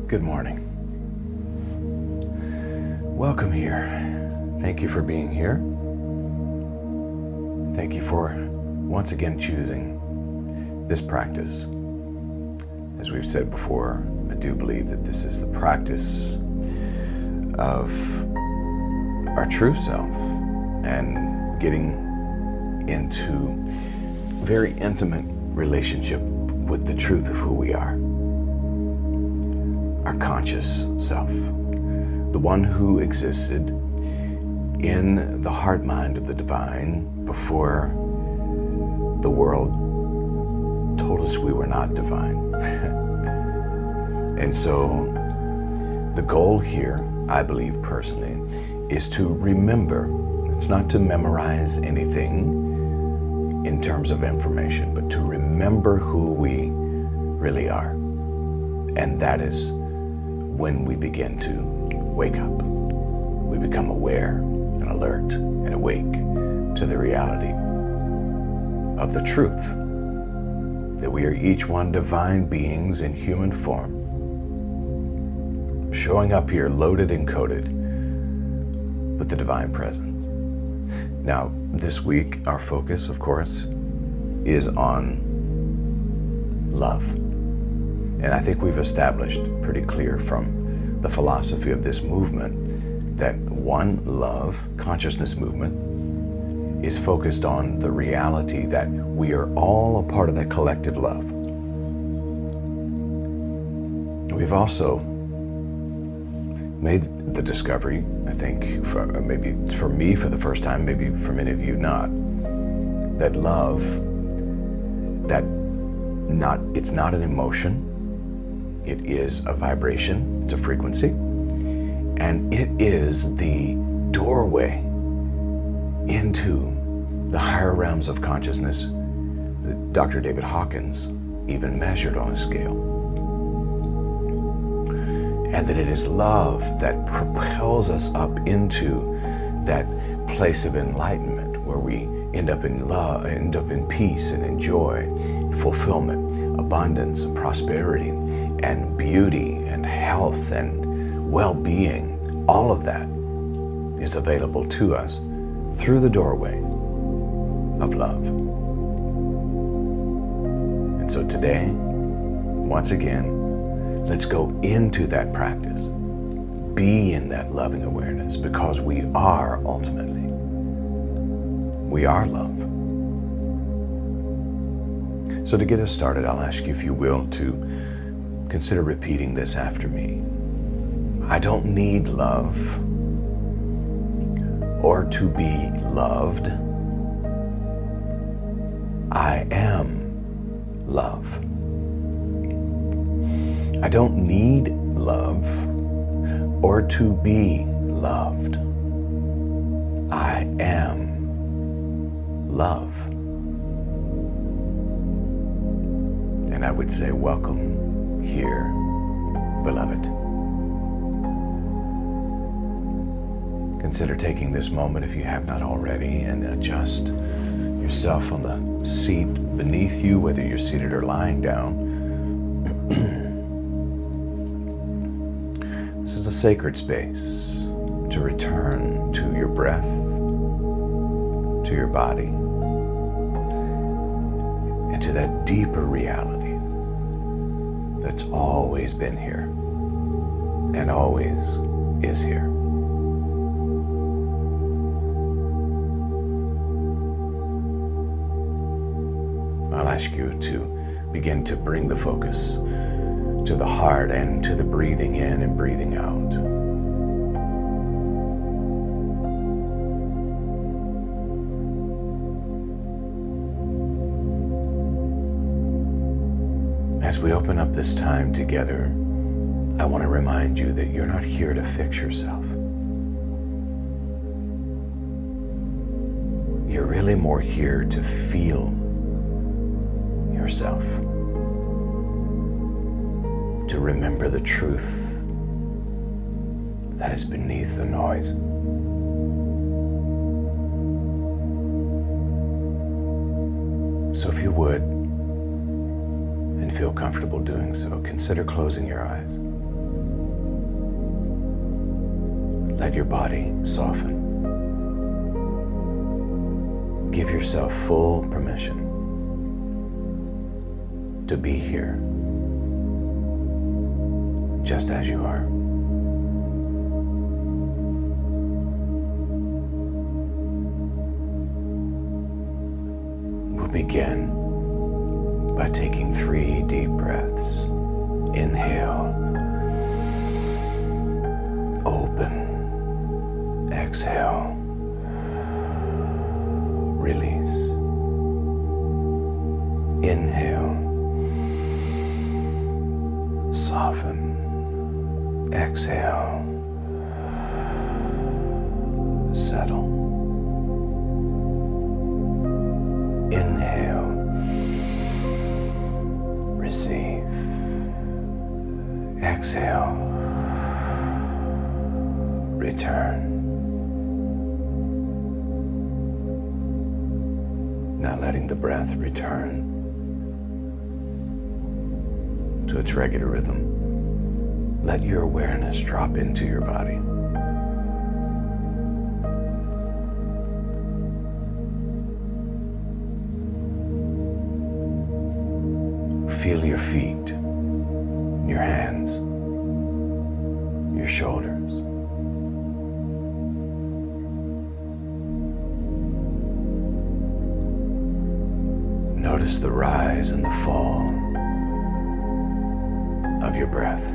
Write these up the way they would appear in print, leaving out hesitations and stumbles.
Good morning. Welcome here. Thank you for being here. Thank you for once again choosing this practice. As we've said before, I do believe that this is the practice of our true self and getting into very intimate relationship with the truth of who we are. Our conscious self, the one who existed in the heart mind of the divine before the world told us we were not divine. And so the goal here, I believe personally, is to remember. It's not to memorize anything in terms of information, but to remember who we really are. And that is when we begin to wake up. We become aware and alert and awake to the reality of the truth that we are each one divine beings in human form, showing up here loaded and coated with the divine presence. Now, this week, our focus, of course, is on love. And I think we've established pretty clear from the philosophy of this movement that one love, consciousness movement, is focused on the reality that we are all a part of that collective love. We've also made the discovery, I think, maybe for me for the first time, maybe for many of you not, that love, it's not an emotion. It is a vibration, it's a frequency, and it is the doorway into the higher realms of consciousness that Dr. David Hawkins even measured on a scale. And that it is love that propels us up into that place of enlightenment where we end up in love, end up in peace and in joy, fulfillment, abundance, and prosperity, and beauty, and health, and well-being. All of that is available to us through the doorway of love. And so today, once again, let's go into that practice. Be in that loving awareness, because we are ultimately, we are love. So to get us started, I'll ask you, if you will, to consider repeating this after me. I don't need love or to be loved. I am love. I don't need love or to be loved. I am love. And I would say, welcome here, beloved. Consider taking this moment, if you have not already, and adjust yourself on the seat beneath you, whether you're seated or lying down. This is a sacred space to return to your breath, to your body, and to that deeper reality that's always been here and always is here. I'll ask you to begin to bring the focus to the heart and to the breathing in and breathing out. As we open up this time together, I want to remind you that you're not here to fix yourself. You're really more here to feel yourself, to remember the truth that is beneath the noise. So if you would, and feel comfortable doing so, consider closing your eyes. Let your body soften. Give yourself full permission to be here, just as you are. We'll begin by taking 3 deep breaths. Inhale, open, exhale, release. Inhale, soften, exhale, settle. Inhale, receive. Exhale, return. Now letting the breath return to its regular rhythm, let your awareness drop into your body. Feel your feet, your hands, your shoulders. Notice the rise and the fall of your breath.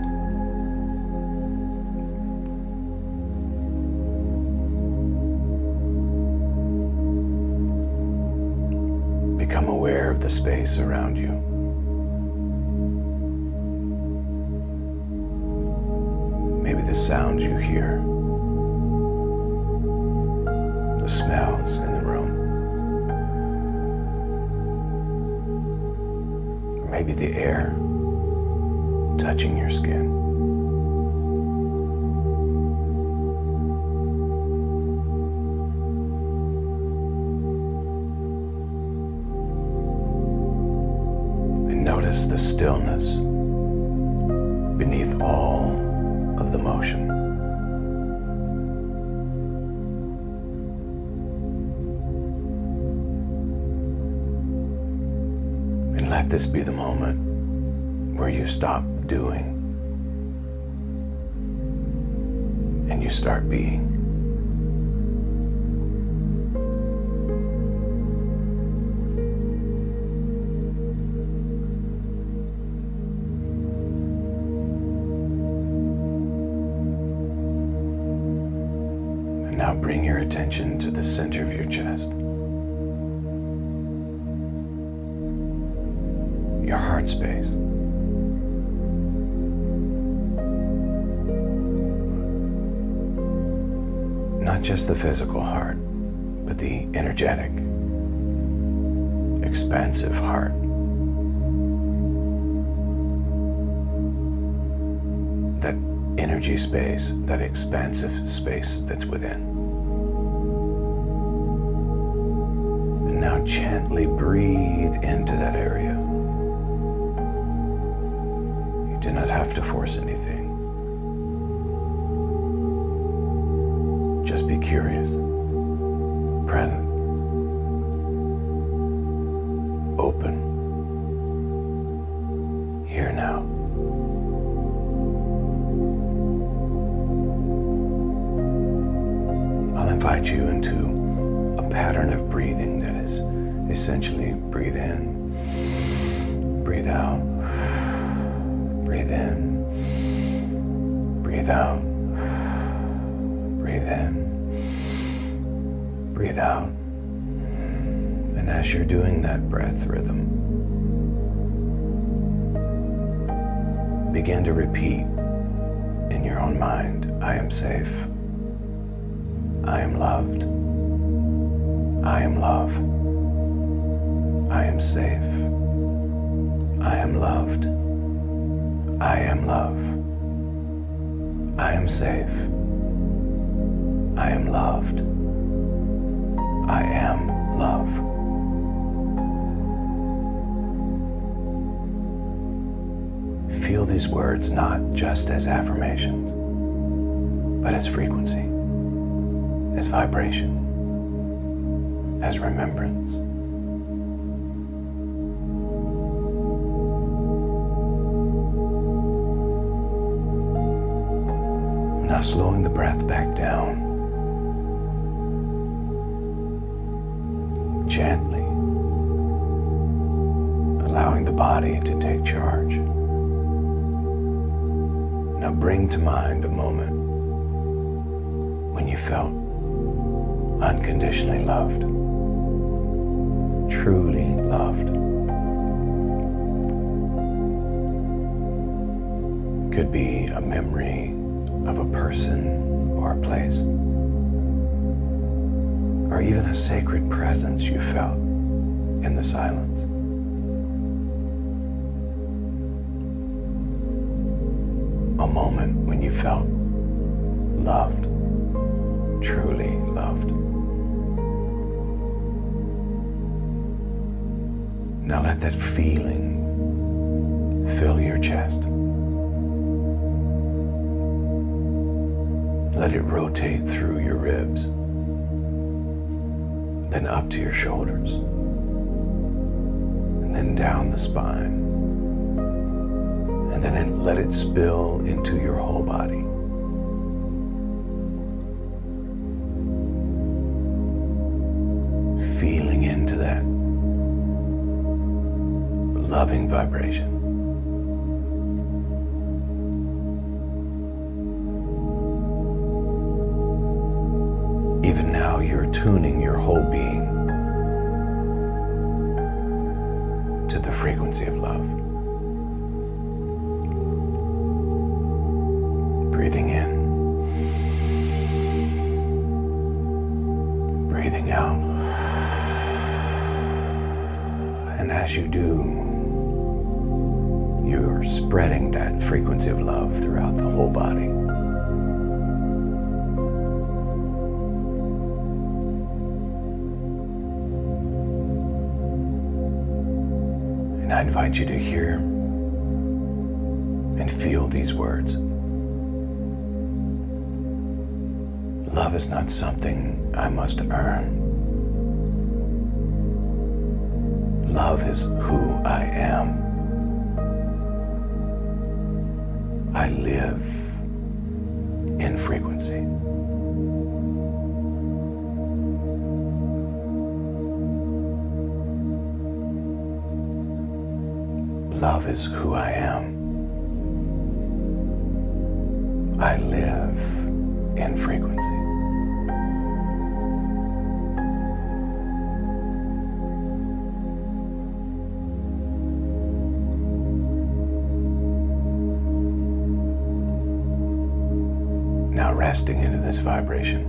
Become aware of the space around you. Maybe the sounds you hear, the smells in the room, or maybe the air touching your skin. And notice the stillness beneath all of the motion. And let this be the moment where you stop doing and you start being. Now bring your attention to the center of your chest. Your heart space. Not just the physical heart, but the energetic, expansive heart. That energy space, that expansive space that's within. And now gently breathe into that area. You do not have to force anything. Just be curious, present, open, here now. I'll invite you into a pattern of breathing that is essentially breathe in, breathe out, breathe in, breathe out, breathe in, breathe out. And as you're doing that breath rhythm, begin to repeat in your own mind, I am safe. I am loved. I am love. I am safe. I am loved. I am love. I am safe. I am loved. I am love. Feel these words not just as affirmations, but as frequency, as vibration, as remembrance. Now slowing the breath back down, gently allowing the body to take charge. Now bring to mind a moment when you felt unconditionally loved, truly loved. It could be a memory of a person or a place, or even a sacred presence you felt in the silence. A moment when you felt loved, truly loved. Now let that feeling fill your chest. Let it rotate through your ribs, then up to your shoulders, and then down the spine, and then let it spill into your whole body. Feeling into that loving vibration. Even now, you're tuning your whole being to the frequency of love. Breathing in, breathing out. And as you do, you're spreading that frequency of love throughout the whole body. And I invite you to hear and feel these words. Love is not something I must earn. Love is who I am. I live in frequency. Love is who I am. I live in frequency. Now resting into this vibration,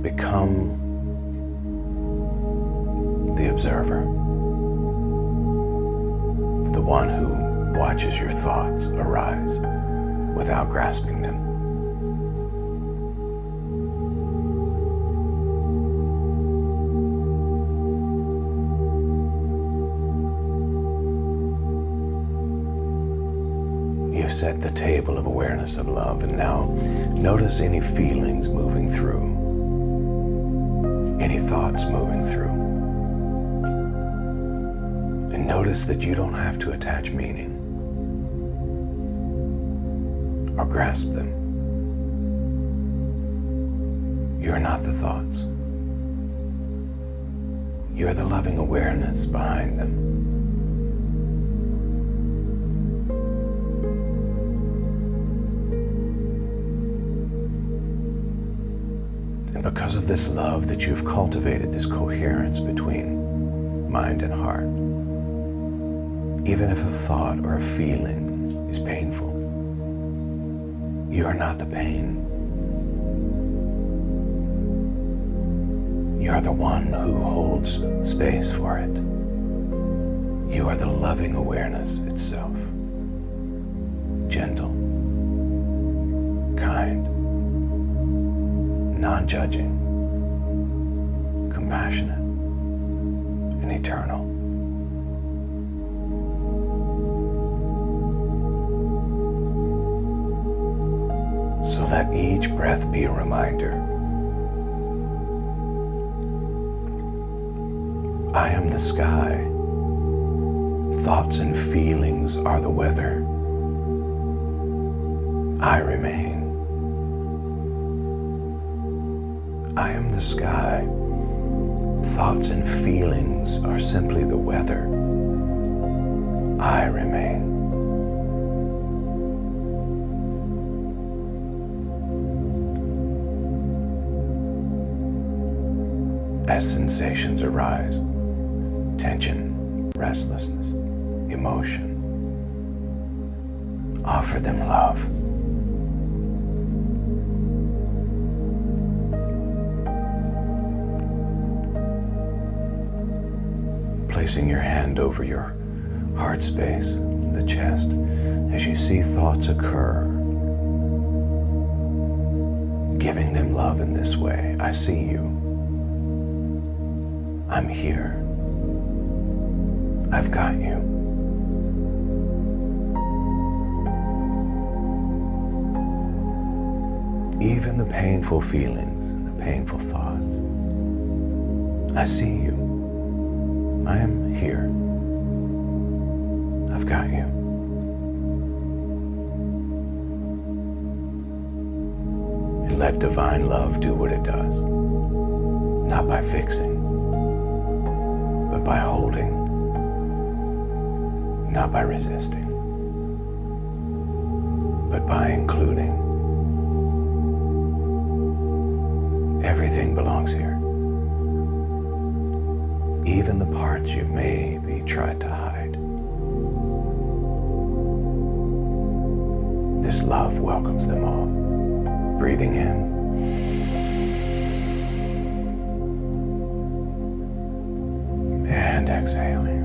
become the observer, the one who watches your thoughts arise without grasping them. You've set the table of awareness of love, and now notice any feelings moving through, any thoughts moving through. And notice that you don't have to attach meaning or grasp them. You're not the thoughts. You're the loving awareness behind them. And because of this love that you've cultivated, this coherence between mind and heart, even if a thought or a feeling is painful, you are not the pain. You are the one who holds space for it. You are the loving awareness itself. Gentle, kind, non-judging, compassionate, and eternal. So let let each breath be a reminder. I am the sky. Thoughts and feelings are the weather. I remain. I am the sky. Thoughts and feelings are simply the weather. I remain. As sensations arise, tension, restlessness, emotion, offer them love. Placing your hand over your heart space, the chest, as you see thoughts occur, giving them love in this way. I see you. I'm here. I've got you. Even the painful feelings and the painful thoughts, I see you. I am here. I've got you. And let divine love do what it does. Not by fixing, but by holding. Not by resisting, but by including. Everything belongs here. Even the parts you've maybe tried to hide. This love welcomes them all. Breathing in. And exhaling.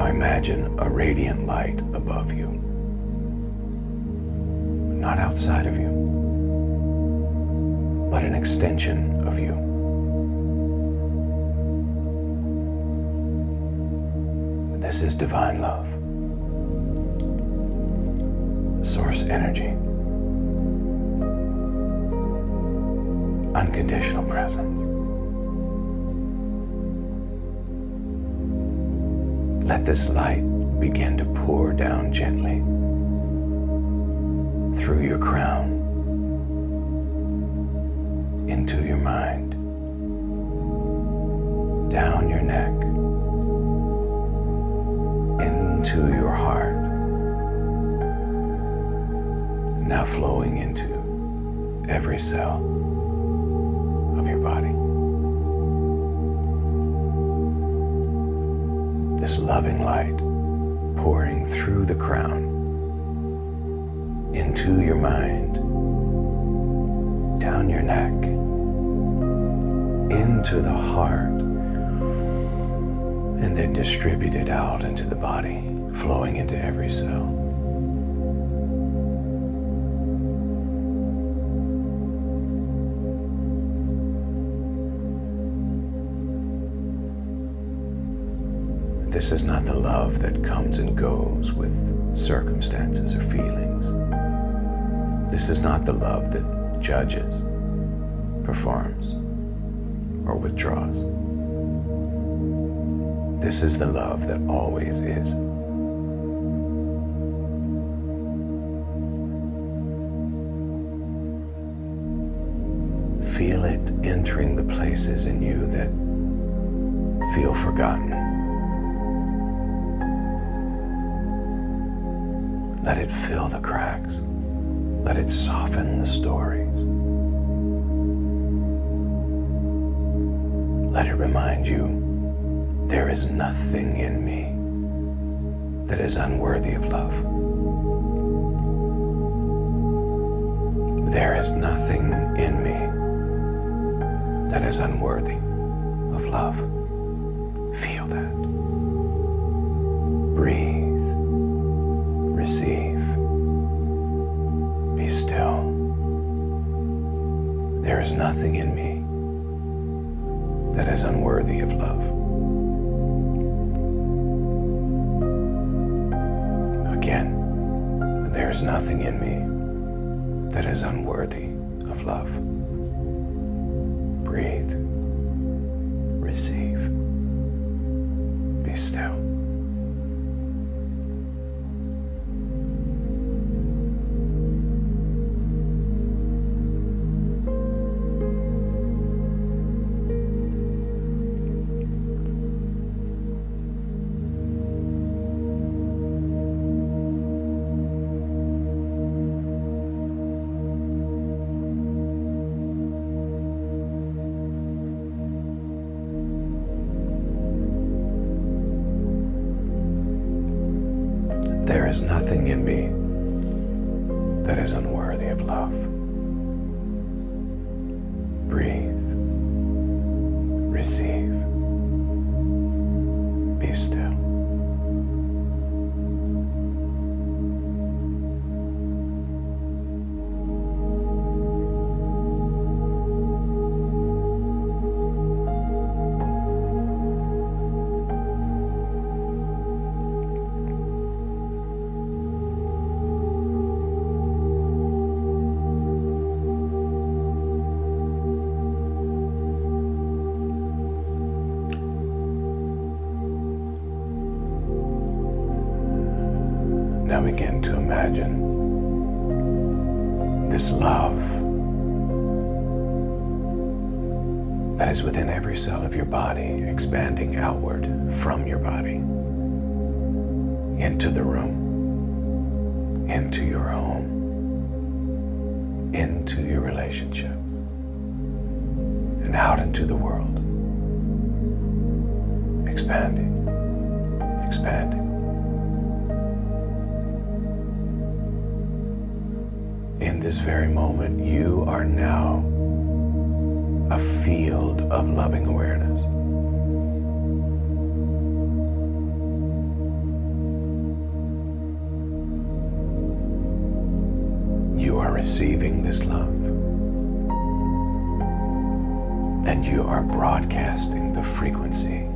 Imagine a radiant light above you, not outside of you, but an extension of you. This is divine love, source energy, unconditional presence. Let this light begin to pour down gently through your crown into your mind, down your neck, into your heart, now flowing into every cell of your body. This loving light pouring through the crown into your mind, down your neck, into the heart, and then distributed out into the body, flowing into every cell. This is not the love that comes and goes with circumstances or feelings. This is not the love that judges, performs, or withdraws. This is the love that always is. Feel it entering the places in you that feel forgotten. Let it fill the cracks. Let it soften the stories. Let it remind you, there is nothing in me that is unworthy of love. There is nothing in me that is unworthy of love. Feel that. Breathe. Receive. is nothing in me that is unworthy of love. Again, there is nothing in me that is unworthy of love. Breathe, receive, be still. There is nothing in me that is unworthy of love. Breathe, receive, be still. Now begin to imagine this love that is within every cell of your body, expanding outward from your body into the room, into your home, into your relationships, and out into the world. Expanding, expanding. In this very moment, you are now a field of loving awareness. You are receiving this love, and you are broadcasting the frequency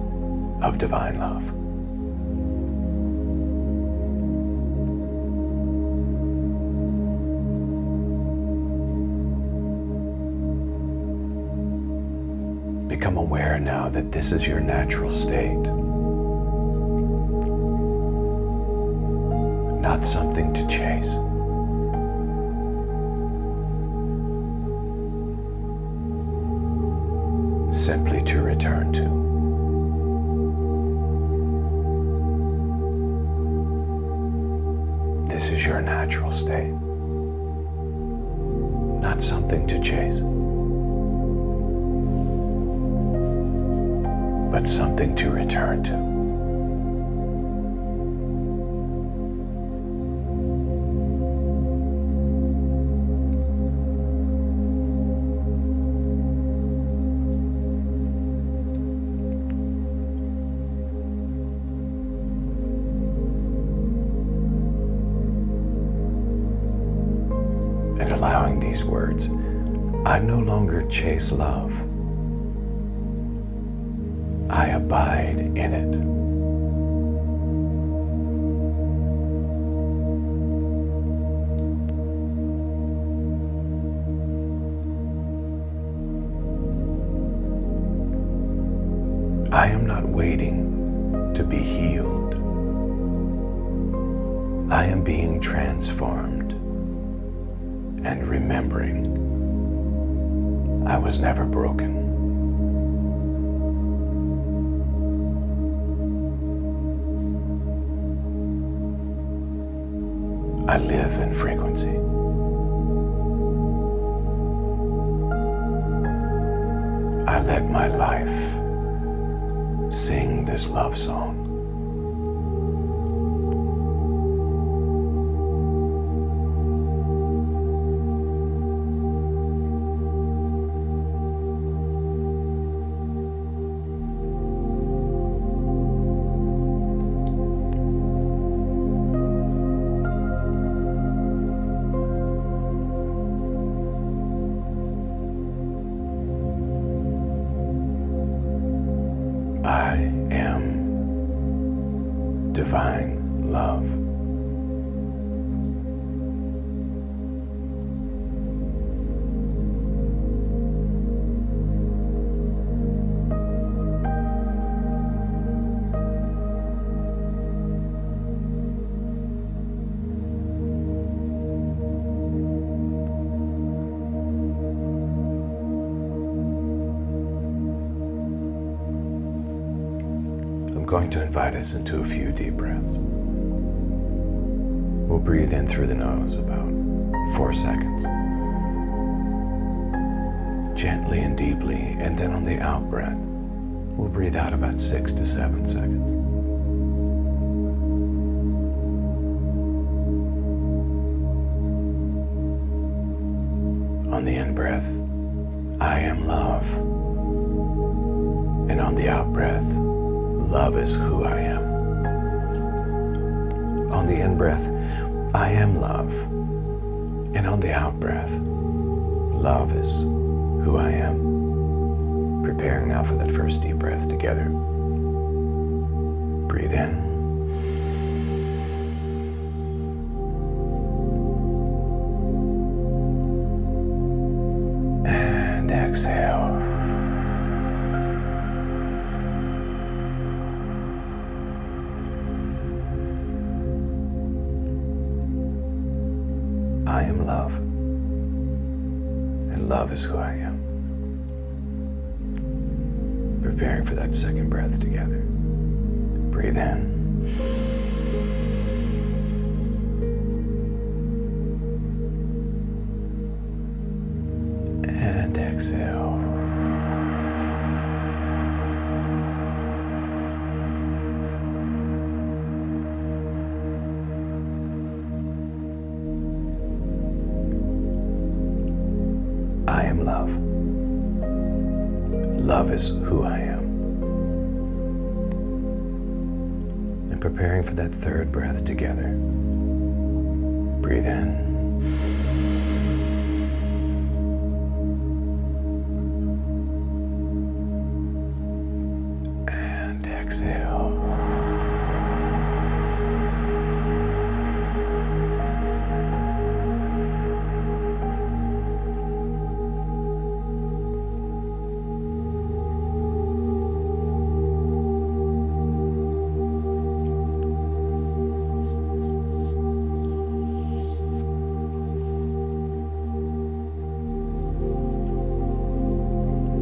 of divine love. Become aware now that this is your natural state, not something to chase. Simply to return to. This is your natural state, not something to chase, but something to return to. And allowing these words, I no longer chase love. I abide in it. I am not waiting to be healed. I am being transformed and remembering I was never broken. I live in frequency. I let my life sing this love song. am divine love. I'm going to invite us into a few deep breaths. We'll breathe in through the nose about 4 seconds. Gently and deeply, and then on the out breath, we'll breathe out about 6 to 7 seconds. On the in breath, I am love. And on the out breath, love is who I am. On the in breath, I am love. And on the out breath, love is who I am. Preparing now for that first deep breath together. Breathe in. And exhale. I am love, and love is who I am. Preparing for that second breath together. Breathe in. And exhale. I am love. Love is who I am. And preparing for that third breath together. Breathe in. And exhale.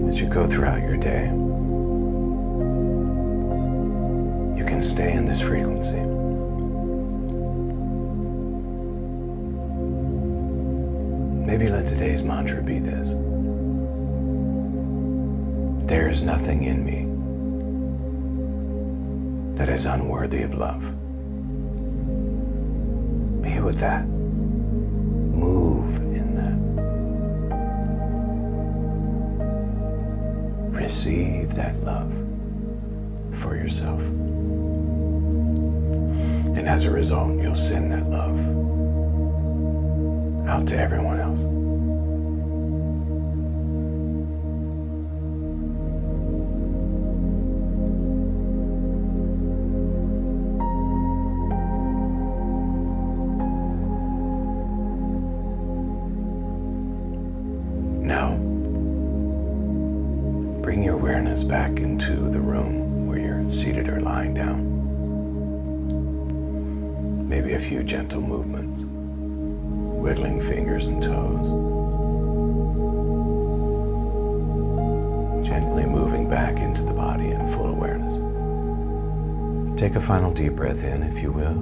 As you go throughout your day, you can stay in this frequency. Maybe let today's mantra be this: there is nothing in me that is unworthy of love. Be with that. Move in that. Receive that love for yourself. And as a result, you'll send that love out to everyone else. Now, bring your awareness back into the room where you're seated or lying down. Maybe a few gentle movements, wiggling fingers and toes. Gently moving back into the body in full awareness. Take a final deep breath in, if you will.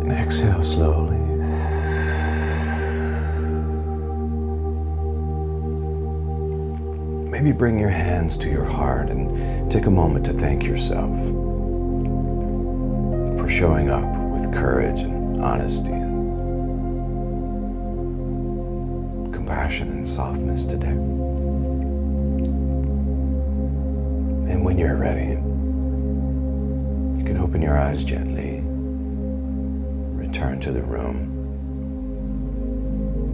And exhale slowly. Maybe bring your hands to your heart and take a moment to thank yourself for showing up with courage and honesty and compassion and softness today. And when you're ready, you can open your eyes gently, return to the room,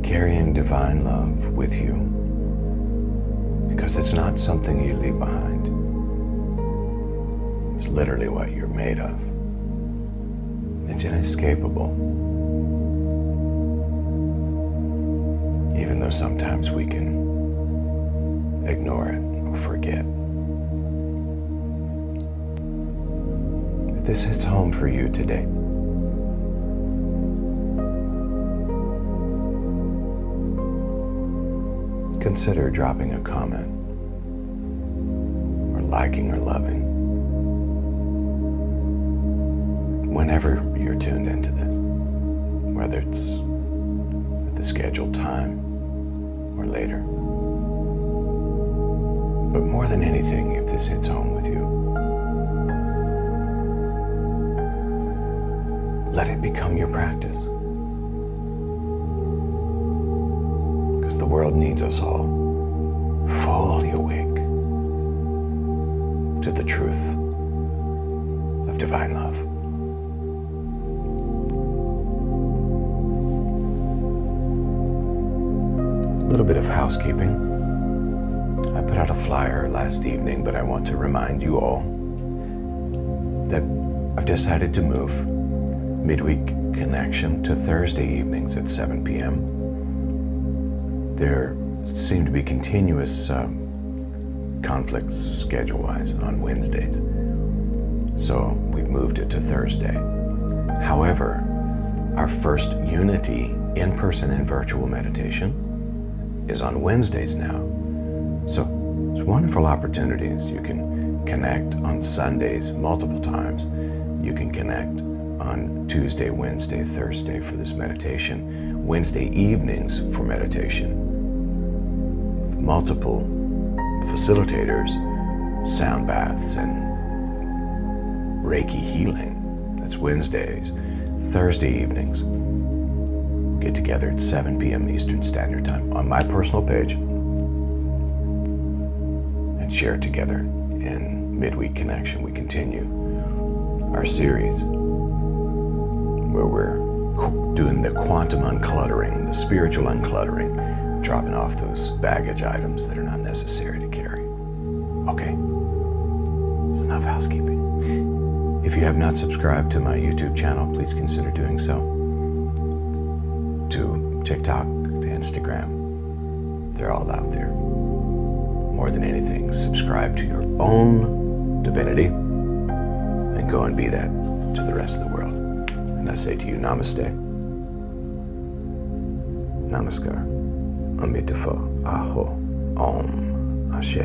carrying divine love with you, Because it's not something you leave behind. It's literally what you're made of. It's inescapable. Even though sometimes we can ignore it or forget. If this hits home for you today, consider dropping a comment or liking or loving whenever you're tuned into this, whether it's at the scheduled time or later. But more than anything, if this hits home with you, let it become your practice. Because the world needs us all fully awake to the truth of divine love. A little bit of housekeeping. I put out a flyer last evening, but I want to remind you all that I've decided to move Midweek Connection to Thursday evenings at 7 p.m. There seem to be continuous conflicts schedule-wise on Wednesdays, so we've moved it to Thursday. However, our first Unity in-person and virtual meditation is on Wednesdays now. So it's wonderful opportunities. You can connect on Sundays multiple times. You can connect on Tuesday, Wednesday, Thursday for this meditation. Wednesday evenings for meditation. With multiple facilitators, sound baths, and Reiki healing. That's Wednesdays. Thursday evenings. Get together at 7 p.m. Eastern Standard Time on my personal page and share together in Midweek Connection. We continue our series where we're doing the quantum uncluttering, the spiritual uncluttering, dropping off those baggage items that are not necessary to carry. Okay, that's enough housekeeping. If you have not subscribed to my YouTube channel, please consider doing so. To TikTok, to Instagram, they're all out there. More than anything, subscribe to your own divinity and go and be that to the rest of the world. And I say to you, Namaste, Namaskar, Amitabha, Aho, Om, Ashe.